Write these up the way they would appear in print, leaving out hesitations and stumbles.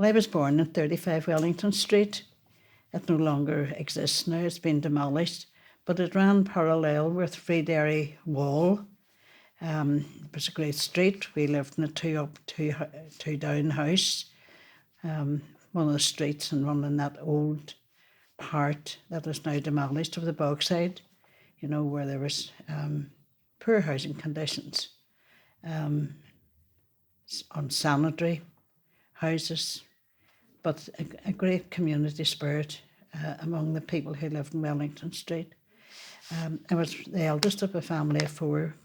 Well, I was born in 35 Wellington Street. It no longer exists now, it's been demolished, but it ran parallel with Freederry Wall. It was a great street. We lived in a two up, two down house. One of the streets and one in that old part that is now demolished of the Bogside, where there was poor housing conditions, unsanitary houses, but a great community spirit among the people who lived in Wellington Street. I was the eldest of a family of 4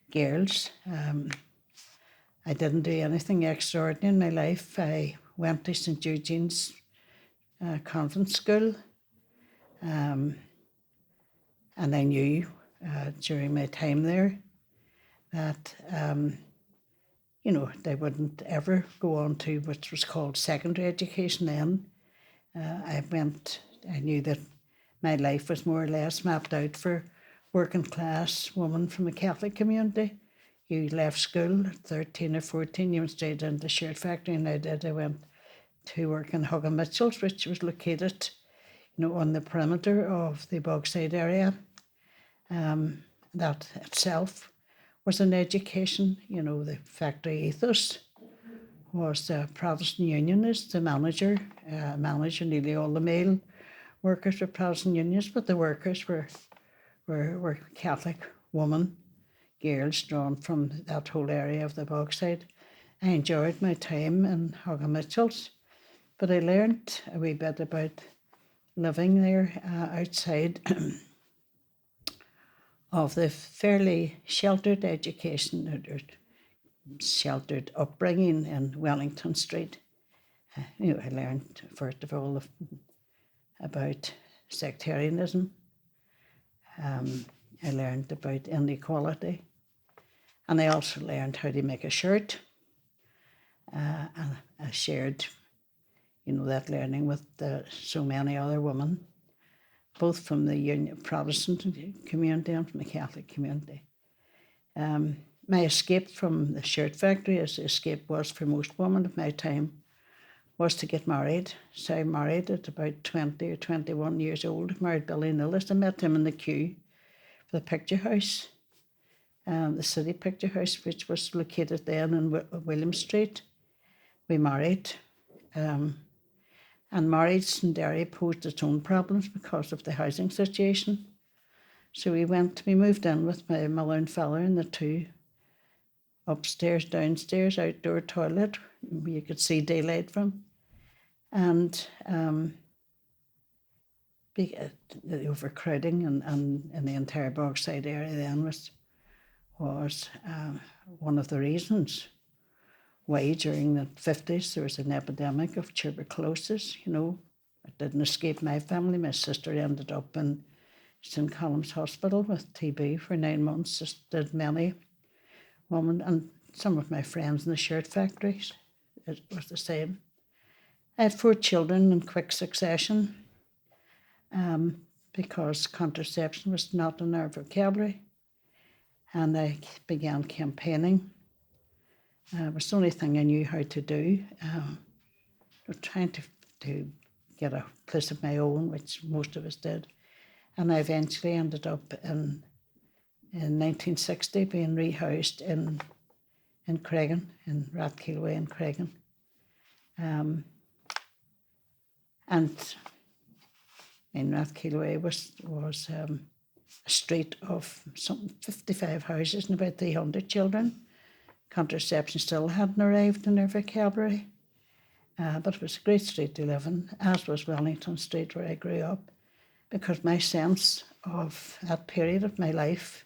girls. I didn't do anything extraordinary in my life. I went to St Eugene's convent school, and I knew during my time there that they wouldn't ever go on to what was called secondary education then. I knew that my life was more or less mapped out for working class woman from a Catholic community. You left school at 13 or 14, you went straight into the shirt factory, and I did. I went to work in Hugga Mitchell's, which was located, on the perimeter of the Bogside area. That itself was an education. The factory ethos was the Protestant Unionist, the manager nearly all the male workers were Protestant Unionists, but the workers were Catholic women, girls drawn from that whole area of the Bogside. I enjoyed my time in Hugga Mitchell's, but I learned a wee bit about living there outside of the fairly sheltered education or sheltered upbringing in Wellington Street. I learned, first of all, about sectarianism. I learned about inequality, and I also learned how to make a shirt. And I shared, that learning with so many other women, both from the Protestant community and from the Catholic community. My escape from the shirt factory, as the escape was for most women of my time, was to get married. So I married at about 20 or 21 years old, married Billy Nelis. I met him in the queue for the picture house, the city picture house, which was located then in William Street. We married, and marriage in Derry posed its own problems because of the housing situation. So we moved in with my mother and father in the 2 upstairs, downstairs, outdoor toilet you could see daylight from. And the overcrowding and in the entire Bogside area then was one of the reasons why during the 50s there was an epidemic of tuberculosis. It didn't escape my family. My sister ended up in St Colum's Hospital with TB for 9 months, as did many women, and some of my friends in the shirt factories. It was the same. I had 4 children in quick succession because contraception was not in our vocabulary, and I began campaigning. It was the only thing I knew how to do. Trying to get a place of my own, which most of us did. And I eventually ended up in 1960 being rehoused in Cregan, in Rathkeil Way in Cregan. And in Rathkeil Way was a street of some 55 houses and about 300 children. Contraception still hadn't arrived in their vocabulary, but it was a great street to live in, as was Wellington Street where I grew up, because my sense of that period of my life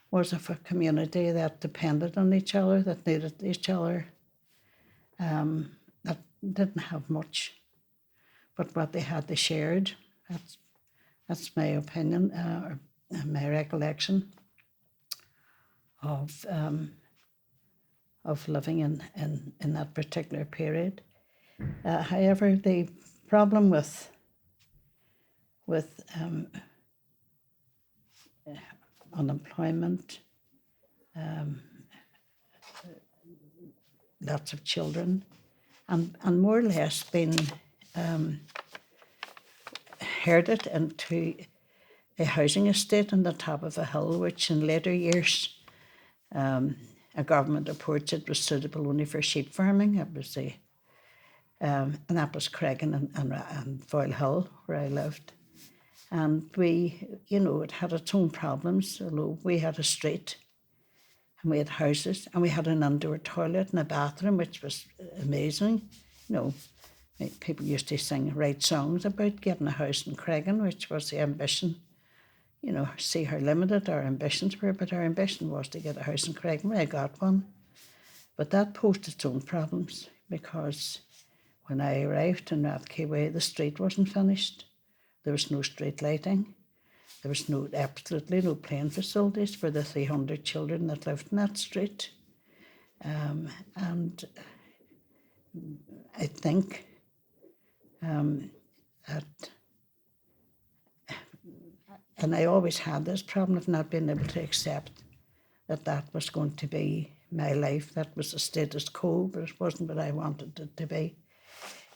was of a community that depended on each other, that needed each other, that didn't have much, but what they had they shared. That's my opinion, or my recollection of living in that particular period. However, the problem with unemployment, lots of children, and more or less been herded into a housing estate on the top of a hill, which in later years a government report said was suitable only for sheep farming. It was and that was Cregan and Foyle Hill, where I lived. And we, it had its own problems, although we had a street and we had houses and we had an indoor toilet and a bathroom, which was amazing. People used to write songs about getting a house in Cregan, which was the ambition. See how limited our ambitions were, but our ambition was to get a house in Cregan. I got one. But that posed its own problems, because when I arrived in Rathke Way, the street wasn't finished. There was no street lighting. There was absolutely no playing facilities for the 300 children that lived in that street. And I think that, and I always had this problem of not being able to accept that was going to be my life. That was the status quo, but it wasn't what I wanted it to be.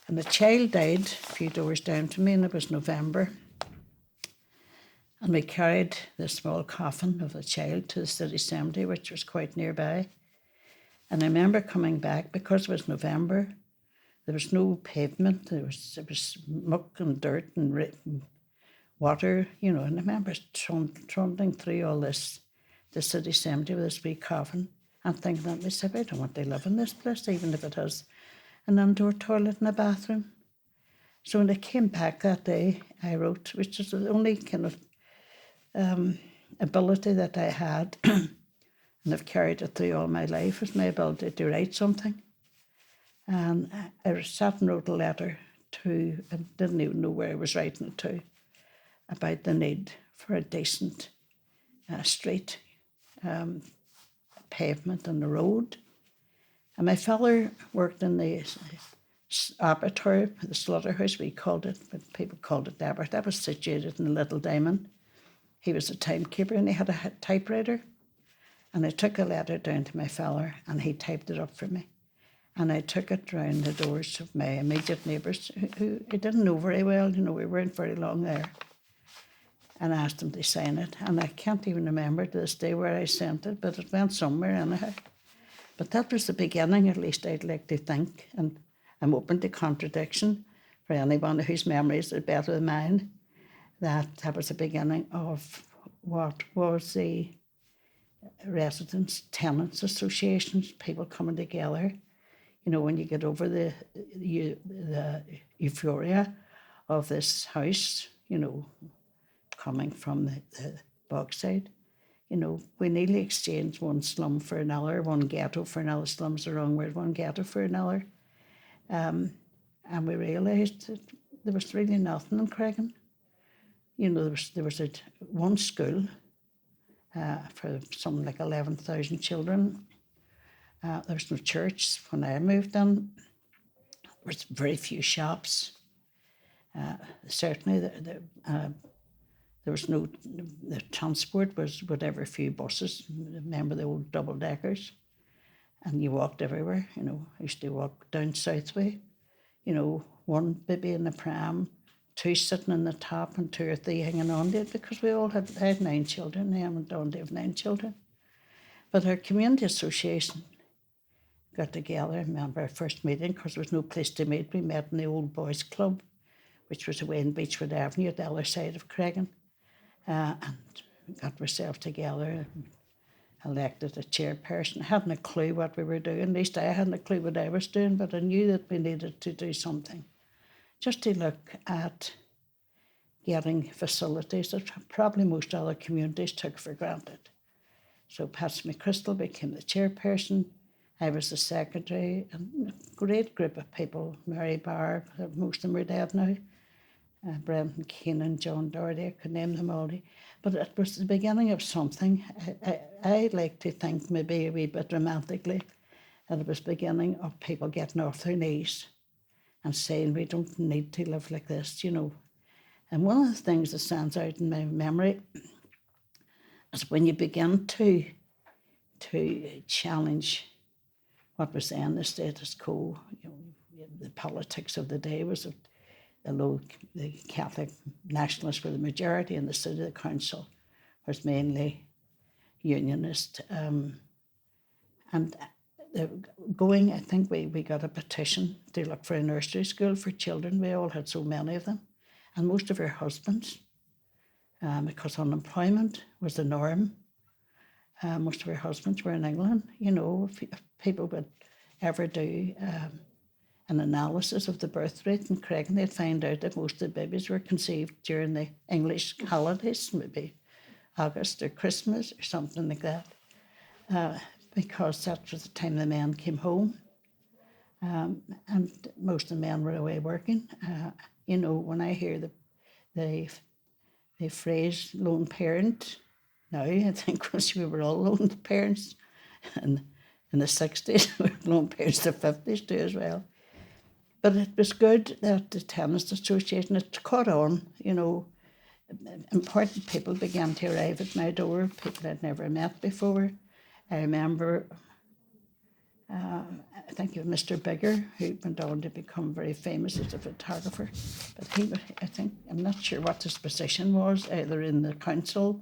And the child died a few doors down from me, and it was November. And we carried the small coffin of the child to the city cemetery, which was quite nearby. And I remember coming back, because it was November, there was no pavement, there was muck and dirt and water, and I remember trundling through all this, the city cemetery with this wee coffin, and thinking to myself, I don't want to live in this place, even if it has an indoor toilet and a bathroom. So when I came back that day, I wrote, which is the only kind of ability that I had, and I've carried it through all my life, is my ability to write something. And I sat and wrote a letter to, I didn't even know where I was writing it to, about the need for a decent street, pavement and the road. And my father worked in the abattoir, the slaughterhouse we called it, but people called it the abattoir. That was situated in the Little Diamond. He was a timekeeper and he had a typewriter. And I took a letter down to my father and he typed it up for me. And I took it round the doors of my immediate neighbours, who I didn't know very well, we weren't very long there. And I asked them to sign it. And I can't even remember to this day where I sent it, but it went somewhere anyhow. But that was the beginning, at least I'd like to think. And I'm open to contradiction for anyone whose memories are better than mine. That was the beginning of what was the residents, tenants associations, people coming together. When you get over the euphoria of this house, coming from the Bogside, we nearly exchanged one slum for another, one ghetto for another. Slum's the wrong word, one ghetto for another. And we realised that there was really nothing in Cregan. There was one school for something like 11,000 children. There was no church when I moved in. There was very few shops. Certainly, there was no, the transport was whatever few buses. Remember the old double-deckers? And you walked everywhere, I used to walk down Southway, one baby in the pram, two sitting on the top and two or three hanging on to it, because I had 9 children. I went on to have 9 children. But our community association got together. I remember our first meeting, because there was no place to meet. We met in the old boys' club, which was away in Beechwood Avenue at the other side of Cregan. And we got ourselves together and elected a chairperson. I hadn't a clue what we were doing. At least I hadn't a clue what I was doing, but I knew that we needed to do something, just to look at getting facilities that probably most other communities took for granted. So Patsy McChrystal became the chairperson. I was the secretary, and a great group of people. Mary Barr, most of them are dead now. Brendan Keenan, John Doherty, I could name them all. But it was the beginning of something. I like to think, maybe a wee bit romantically, that it was the beginning of people getting off their knees and saying, we don't need to live like this, And one of the things that stands out in my memory is when you begin to challenge what was then the status quo. the politics of the day was that the Catholic nationalists were the majority in the city, the council was mainly unionist. And I think we got a petition to look for a nursery school for children. We all had so many of them. And most of our husbands, because unemployment was the norm, most of our husbands were in England. If people would ever do an analysis of the birth rate in Creggan, they'd find out that most of the babies were conceived during the English holidays, maybe August or Christmas or something like that, because that was the time the men came home, and most of the men were away working. When I hear the phrase lone parent now, I think we were all lone parents, and in the 60s, we were lone parents in the 50s too as well. But it was good that the Tennis Association, it caught on, important people began to arrive at my door, people I'd never met before. I remember, I think of Mr. Bigger, who went on to become very famous as a photographer. But I'm not sure what his position was, either in the council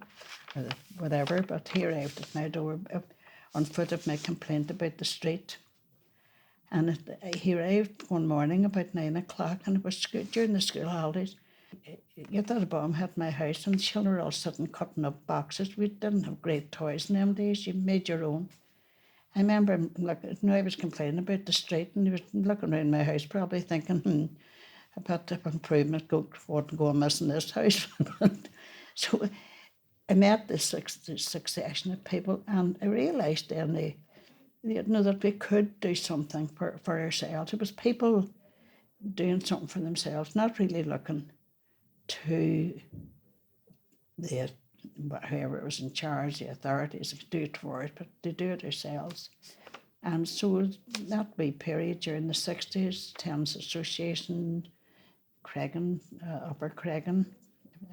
or whatever, but he arrived at my door on foot of my complaint about the street. And he arrived one morning about 9 o'clock, and it was during the school holidays. You thought a bomb hit my house, and the children were all sitting cutting up boxes. We didn't have great toys in them days. You made your own. I remember I was complaining about the street, and he was looking around my house, probably thinking, a bit of improvement wouldn't go amiss in this house. So I met this succession of people, and I realised then that we could do something for ourselves. It was people doing something for themselves, not really looking to whoever was in charge, the authorities, to do it for it, but to do it ourselves. And so that wee period during the 60s, Tennis Association, Creggan, Upper Creggan,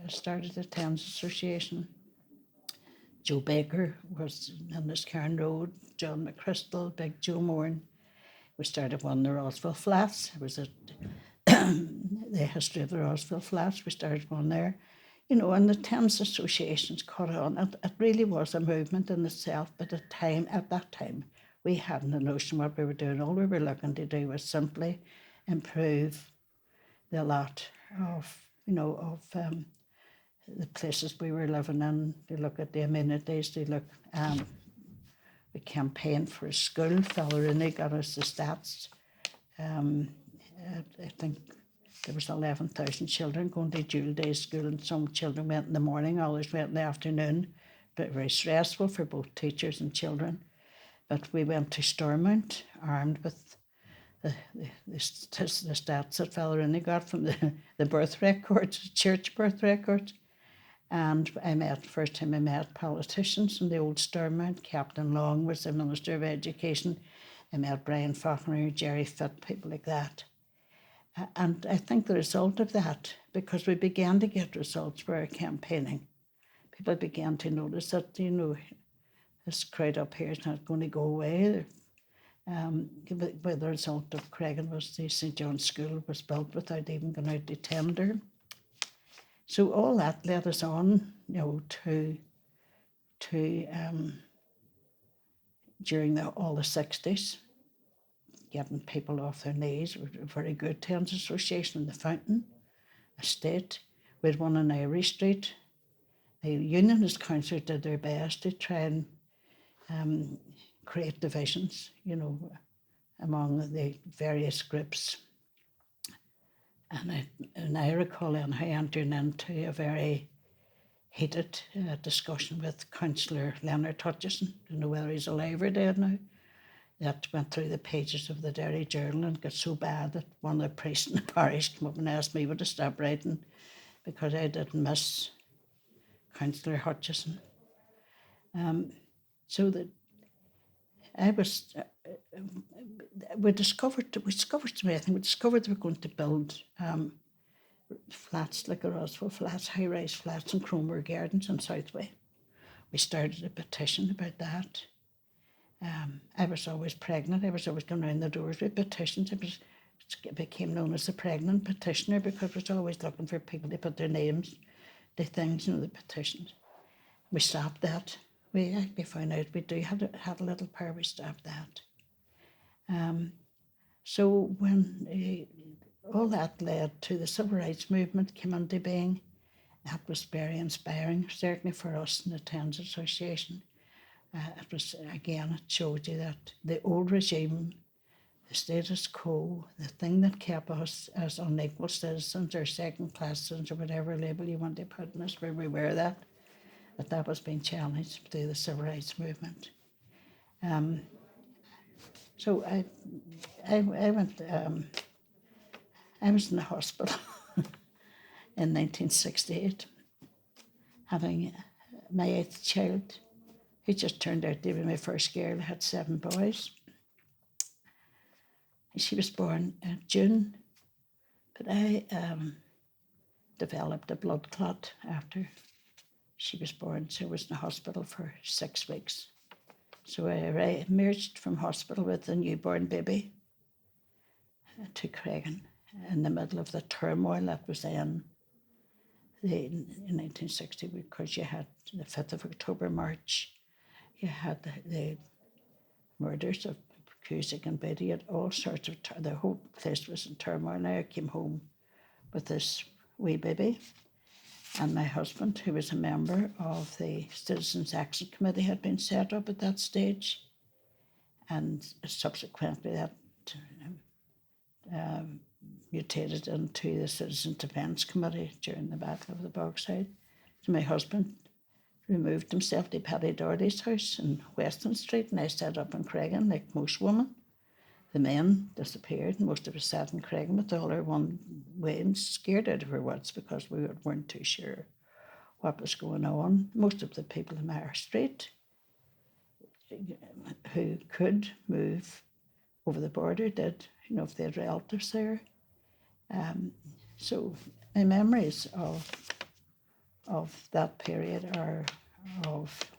started the Tennis Association. Joe Baker was in this Cairn Road, John McChrystal, Big Joe Moran. We started one in the Rosville Flats. It was the history of the Rosville Flats. We started one there. And the Tennis Associations caught on. It really was a movement in itself, but at that time, we hadn't a notion what we were doing. All we were looking to do was simply improve the lot of the places we were living in. To look at the amenities, we campaigned for a school. Father Rooney got us the stats. I think there was 11,000 children going to dual day school, and some children went in the morning, others went in the afternoon. But very stressful for both teachers and children. But we went to Stormont armed with the stats that Father Rooney got from the birth records, church birth records. And first time I met politicians in the old Stormont. Captain Long was the Minister of Education. I met Brian Faulkner, Jerry Fitt, people like that. And I think the result of that, because we began to get results for our campaigning, people began to notice that, this crowd up here is not going to go away. But the result of Creggan was the St. John's School was built without even going out to tender. So all that led us on, to during all the 60s, getting people off their knees. We were a very good Tennis Association in the Fountain Estate. We had one on Irish Street. The Unionist councillors did their best to try and create divisions, among the various groups. And I recall entering into a very heated discussion with Councillor Leonard Hutchison. I don't know whether he's alive or dead now. That went through the pages of the Derry Journal and got so bad that one of the priests in the parish came up and asked me to stop writing because I didn't miss Councillor Hutchison. So that I was, we discovered that we're going to build flats like the Roswell Flats, high-rise flats in Cromer Gardens in Southway. We started a petition about that. I was always pregnant. I was always going around the doors with petitions. I was became known as the pregnant petitioner because it was always looking for people to put their names to things, the petitions. We stopped that. We actually found out we had a little power, we stopped that. So when all that led to the civil rights movement came into being, that was very inspiring, certainly for us in the Towns Association. It was, again, it showed you that the old regime, the status quo, the thing that kept us as unequal citizens or second-class citizens or whatever label you want to put on us, where we were that was being challenged through the civil rights movement. So I went, I was in the hospital in 1968, having my 8th child. He just turned out to be my first girl. I had 7 boys. She was born in June, but I developed a blood clot after she was born, so I was in the hospital for 6 weeks. So I emerged from hospital with a newborn baby to Creggan in the middle of the turmoil that was in 1960, because you had the 5th of October March, you had the murders of Cusack and Beatty, you had all sorts of, the whole place was in turmoil. Now I came home with this wee baby, and my husband, who was a member of the Citizens Action Committee, had been set up at that stage, and subsequently that mutated into the Citizens Defence Committee during the Battle of the Bogside. So my husband removed himself to Paddy Doherty's house in Weston Street, and I set up in Creggan like most women. The men disappeared, and most of us sat in Creggan with all our one way and scared out of our wits because we weren't too sure what was going on. Most of the people in our street who could move over the border did, if they had relatives there. So my memories of that period are of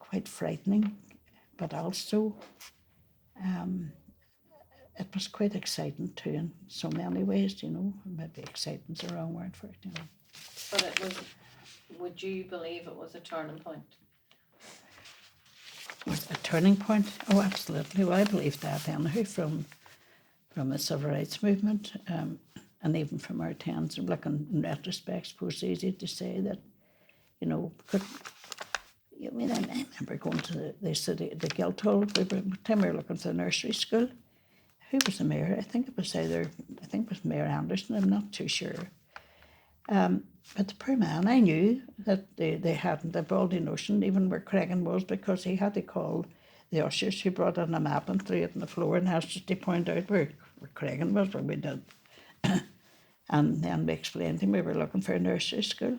quite frightening, but also it was quite exciting too in so many ways, maybe exciting's the wrong word for it, But it was, would you believe it was a turning point? Was it a turning point? Oh, absolutely. Well, I believe that anyhow from the civil rights movement, and even from our towns. Looking in retrospect, I suppose it's easy to say that, because I remember going to the city, the Guildhall, the time we were looking for the nursery school. Who was the mayor? I think it was Mayor Anderson, I'm not too sure. But the poor man, I knew that they hadn't a baldy notion even where Creggan was, because he had to call the ushers who brought in a map and threw it on the floor and asked us to point out where Creggan was, where we did. And then we explained to him we were looking for a nursery school.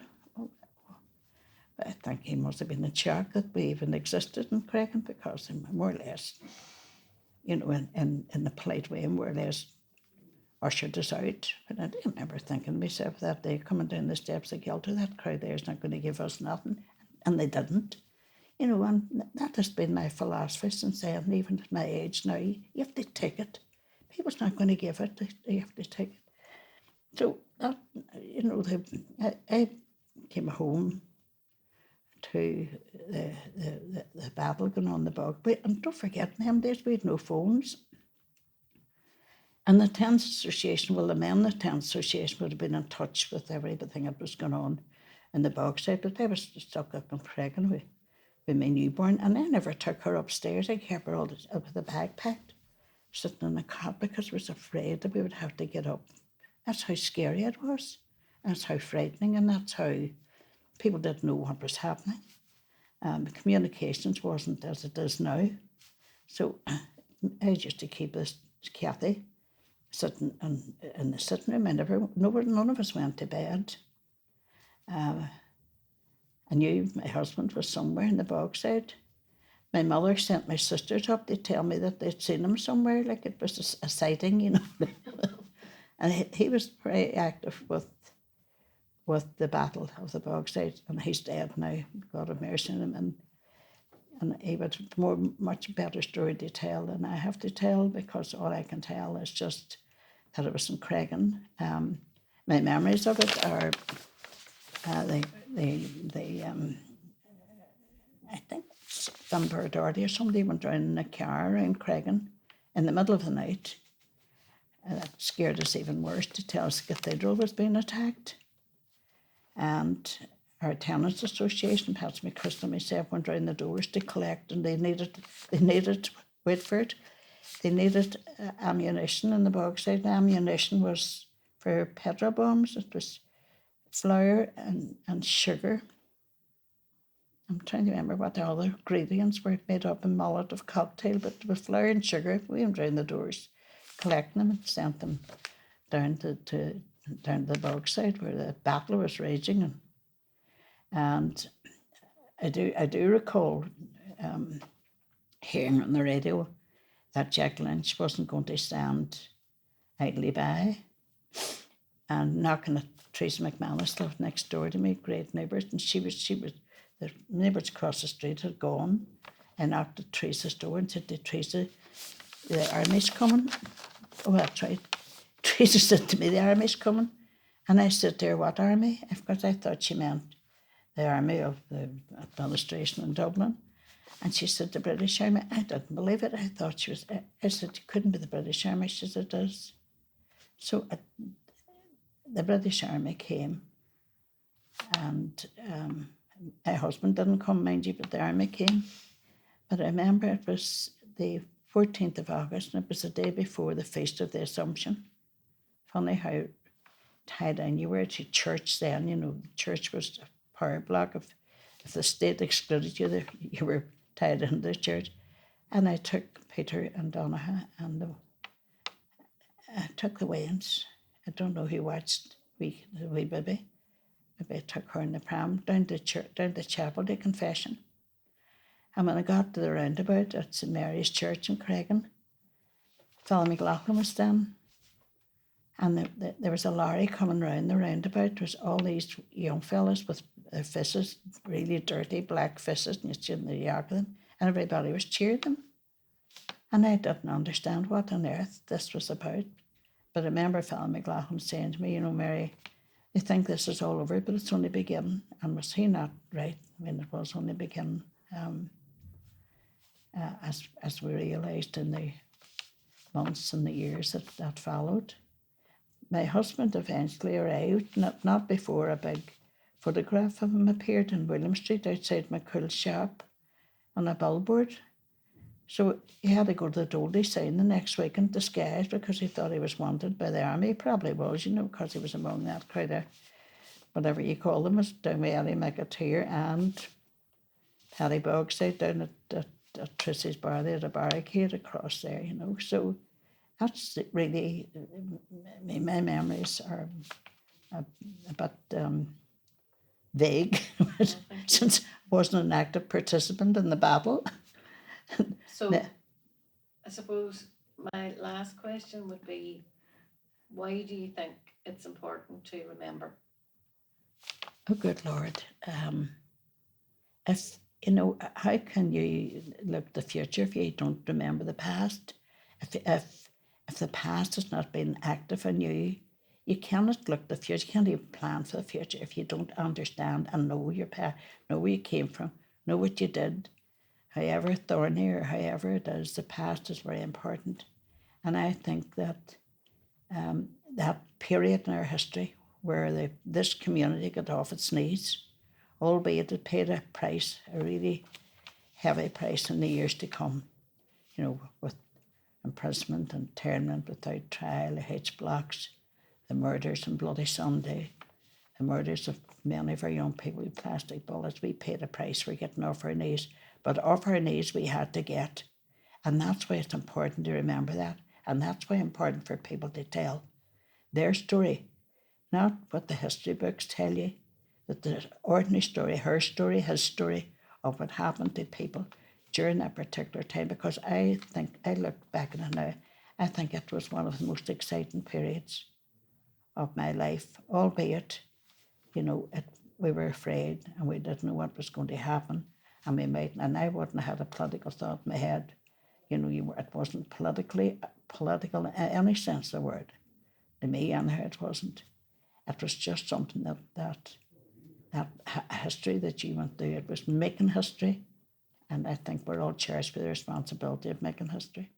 I think he must have been in shock that we even existed in Creggan, because they more or less, in the polite way, more or less ushered us out. But I do remember thinking to myself that day, coming down the steps of Guildhall, that crowd there is not going to give us nothing. And they didn't. And that has been my philosophy since then, even at my age now. You have to take it. People's not going to give it, you have to take it. So, that, I came home to the battle going on the bog. And don't forget, in them days we had no phones. And the Towns Association, the men in the Towns Association would have been in touch with everything that was going on in the Bogside, but I was stuck up in Creggan with my newborn, and I never took her upstairs. I kept her all with the bag packed, sitting in the cot, because I was afraid that we would have to get up. That's how scary it was. That's how frightening, and that's how people didn't know what was happening. Communications wasn't as it is now. So I used to keep this Kathy sitting in the sitting room. None of us went to bed. I knew my husband was somewhere in the Bogside. My mother sent my sisters up to tell me that they'd seen him somewhere, like it was a sighting, And he was very active with the Battle of the Bogside, and he's dead now, God have mercy on him. And and he would have much better story to tell than I have to tell, because all I can tell is just that it was in Cregan. My memories of it are I think Dunbar Doherty or somebody went down in a car around Cregan in the middle of the night. And that scared us even worse, to tell us the cathedral was being attacked. And our tenants association, Pat McChrystal and myself, went round the doors to collect, and they needed, wait for it, they needed ammunition in the bauxite. Ammunition was for petrol bombs. It was flour and sugar. I'm trying to remember what the other ingredients were made up in Molotov cocktail, but with flour and sugar, we went round the doors collecting them and sent them down to down to the bauxite where the battle was raging. And I do recall hearing on the radio that Jack Lynch wasn't going to stand idly by, and knocking at Teresa McManus lived next door to me, great neighbours, and she was the neighbours across the street had gone. I knocked at Teresa's door and said to Teresa, the army's coming. Oh, that's right. Teresa said to me, the army's coming. And I said to her, what army? Because I thought she meant the army of the administration in Dublin. And she said, the British Army. I didn't believe it. I thought she was, I said, it couldn't be the British Army. She said, it is. So the British Army came, and my husband didn't come, mind you, but the army came. But I remember it was the 14th of August, and it was the day before the Feast of the Assumption. Funny how tied in you were to church then. You know, church was a power block. If the state excluded you, you were tied into the church. And I took Peter and Donaghy, and I took the Wayans. I don't know who watched the wee baby. Maybe I took her in the pram down to chapel to confession. And when I got to the roundabout at St Mary's Church in Cregan, Phil McLaughlin was standing, and there was a lorry coming round the roundabout. There was all these young fellas with their faces, really dirty black faces, and you shouldn't react to them, and everybody was cheering them. And I didn't understand what on earth this was about. But I remember Phil McLaughlin saying to me, you know, Mary, they think this is all over, but it's only beginning. And was he not right? I mean, it was only beginning, as we realised in the months and the years that followed. My husband eventually arrived, not before a big photograph of him appeared in William Street outside McCool's shop on a billboard. So he had to go to the Doldy sign the next week in disguise because he thought he was wanted by the army. He probably was, you know, because he was among that crowd of, whatever you call them, was down with Ellie McAteer and Paddy Bogside down at Trissy's bar. They had a barricade across there, you know. So that's really, my memories are a bit vague since I wasn't an active participant in the battle. So I suppose my last question would be, why do you think it's important to remember? Oh, good Lord. If, you know, how can you look at the future if you don't remember the past? If the past has not been active in you, you cannot look at the future. You can't even plan for the future if you don't understand and know your past, know where you came from, know what you did. However thorny or however it is, the past is very important. And I think that that period in our history where this community got off its knees, albeit it paid a price, a really heavy price in the years to come, you know, with imprisonment, internment without trial, the H-blocks, the murders on Bloody Sunday, the murders of many of our young people with plastic bullets. We paid a price for getting off our knees, but off our knees we had to get. And that's why it's important to remember that. And that's why it's important for people to tell their story, not what the history books tell you, but the ordinary story, her story, his story of what happened to people during that particular time. Because I think, I look back at it now, I think it was one of the most exciting periods of my life, albeit, you know, we were afraid and we didn't know what was going to happen. and we might, and I wouldn't have had a political thought in my head. You know, it wasn't political in any sense of the word. To me, anyhow, it wasn't. It was just something that history that you went through. It was making history, and I think we're all charged with the responsibility of making history.